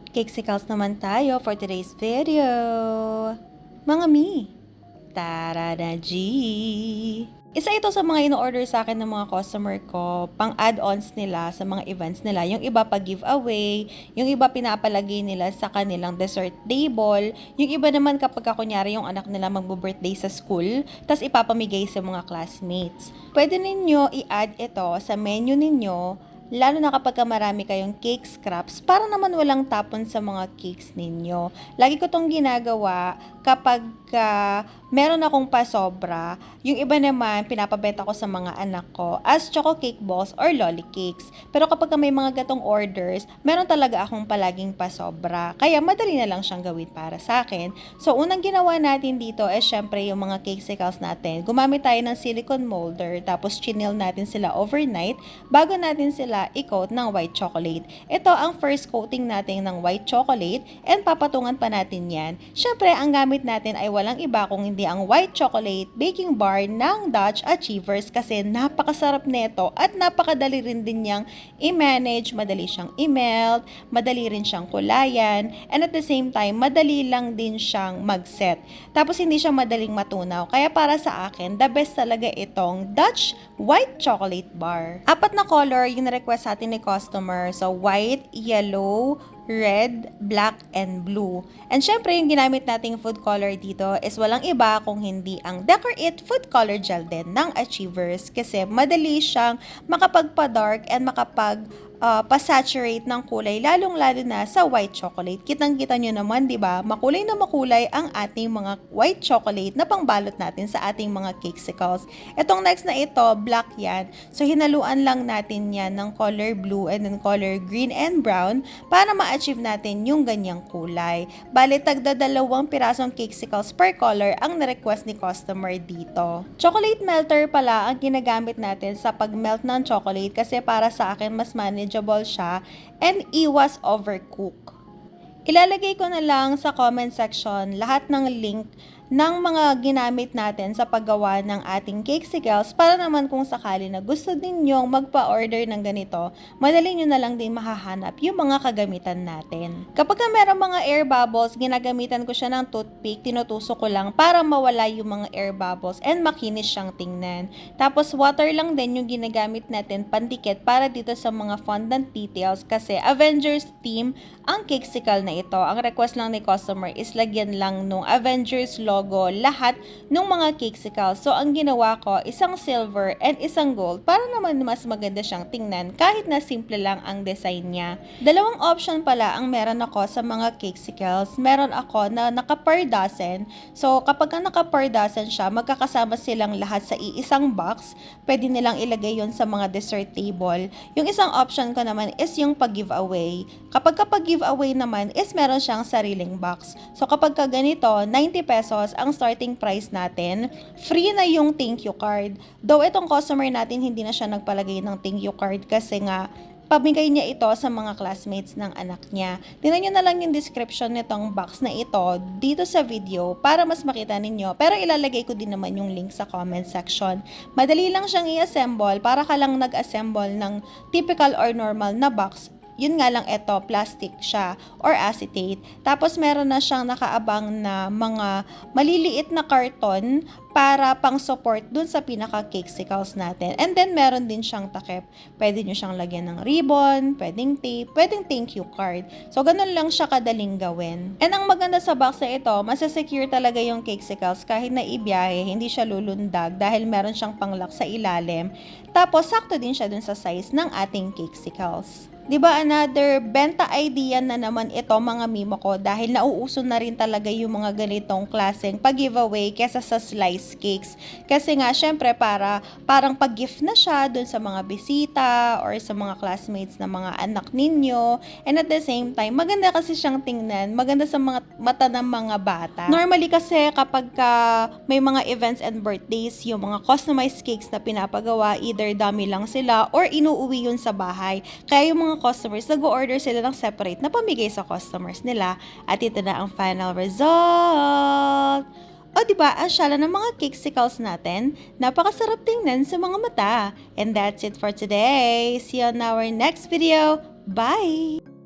Cakesicles naman tayo for today's video. Mga mi, tara na G! Isa ito sa mga ino-order sa akin ng mga customer ko, pang add-ons nila sa mga events nila. Yung iba pa giveaway, yung iba pinapalagay nila sa kanilang dessert table, yung iba naman kapag kunyari yung anak nila magbo-birthday sa school, tas ipapamigay sa mga classmates. Pwede ninyo i-add ito sa menu ninyo, lalo na kapag marami kayong cake scraps para naman walang tapon sa mga cakes ninyo. Lagi ko tong ginagawa kapag meron akong pasobra. Yung iba naman, pinapabenta ko sa mga anak ko as choco cake balls or lolly cakes. Pero kapag may mga gatong orders, meron talaga akong palaging pasobra. Kaya madali na lang siyang gawin para sa akin. So, unang ginawa natin dito is syempre yung mga cakesicles natin. Gumamit tayo ng silicone molder, tapos chinel natin sila overnight bago natin sila i-coat ng white chocolate. Ito ang first coating natin ng white chocolate and papatungan pa natin yan. Syempre, ang gamit natin ay walang iba kung hindi ang white chocolate baking bar ng Dutch Achievers kasi napakasarap nito at napakadali rin din niyang i-manage, madali siyang i-melt, madali rin siyang kulayan, and at the same time, madali lang din siyang mag-set. Tapos hindi siya madaling matunaw. Kaya para sa akin, the best talaga itong Dutch White Chocolate Bar. 4 na color yung na-request sa atin ni customer. So, white, yellow, red, black, and blue. And syempre, yung ginamit nating food color dito is walang iba kung hindi ang Decor It Food Color Gel din ng Achievers kasi madali siyang makapagpa-dark and pa-saturate ng kulay, lalong-lalo na sa white chocolate. Kitang-kita nyo naman, di ba? Makulay na makulay ang ating mga white chocolate na pangbalot natin sa ating mga cakesicles. Itong next na ito, black yan. So, hinaluan lang natin yan ng color blue and then color green and brown para ma-achieve natin yung ganyang kulay. Bale, tagda 2 pirasong cakesicles per color ang na-request ni customer dito. Chocolate melter pala ang ginagamit natin sa pag-melt ng chocolate kasi para sa akin mas manageable siya and iwas overcook. Ilalagay ko na lang sa comment section lahat ng link ng mga ginamit natin sa paggawa ng ating cakesicles para naman kung sakali na gusto ninyong magpa-order ng ganito, madali nyo na lang din mahahanap yung mga kagamitan natin. Kapag meron mga air bubbles, ginagamitan ko siya ng toothpick, tinutusok ko lang para mawala yung mga air bubbles and makinis siyang tingnan. Tapos water lang din yung ginagamit natin pandikit para dito sa mga fondant details kasi Avengers theme ang cakesicle na ito. Ang request lang ni customer is lagyan lang nung Avengers logo lahat ng mga cakesicles. So, ang ginawa ko, isang silver and isang gold para naman mas maganda siyang tingnan kahit na simple lang ang design niya. 2 option pala ang meron ako sa mga cakesicles. Meron ako na naka-per dozen. So, kapag naka-per dozen siya, magkakasama silang lahat sa iisang box. Pwede nilang ilagay yon sa mga dessert table. Yung isang option ko naman is yung pag-giveaway. Kapag pag-giveaway naman is meron siyang sariling box. So, kapag ganito, 90 pesos ang starting price natin. Free na yung thank you card. Though itong customer natin hindi na siya nagpalagay ng thank you card kasi nga pamigay niya ito sa mga classmates ng anak niya. Tingnan nyo na lang yung description nitong box na ito dito sa video para mas makita ninyo. Pero ilalagay ko din naman yung link sa comment section. Madali lang siyang i-assemble para ka lang nag-assemble ng typical or normal na box. Yun nga lang ito, plastic siya or acetate. Tapos meron na siyang nakaabang na mga maliliit na karton para pang support dun sa pinaka cakesicles natin. And then meron din siyang takip. Pwede nyo siyang lagyan ng ribbon, pwedeng tape, pwedeng thank you card. So ganun lang siya kadaling gawin. And ang maganda sa box na ito, masasecure talaga yung cakesicles kahit na ibiyahe, hindi siya lulundag dahil meron siyang panglock sa ilalim. Tapos sakto din siya dun sa size ng ating cakesicles. Diba, another benta idea na naman ito mga mimo ko dahil nauuso na rin talaga yung mga ganitong klaseng pag-giveaway kesa sa slice cakes. Kasi nga, syempre, parang pag-gift na siya dun sa mga bisita or sa mga classmates na mga anak ninyo. And at the same time, maganda kasi siyang tingnan, maganda sa mga mata ng mga bata. Normally kasi kapag may mga events and birthdays, yung mga customized cakes na pinapagawa, either dami lang sila or inuuwi yun sa bahay. Kaya yung mga customers, nag-order sila ng separate na pamigay sa customers nila. At ito na ang final result. O diba, ang syala ng mga cakesicles natin, napakasarap tingnan sa mga mata. And that's it for today. See you on our next video. Bye!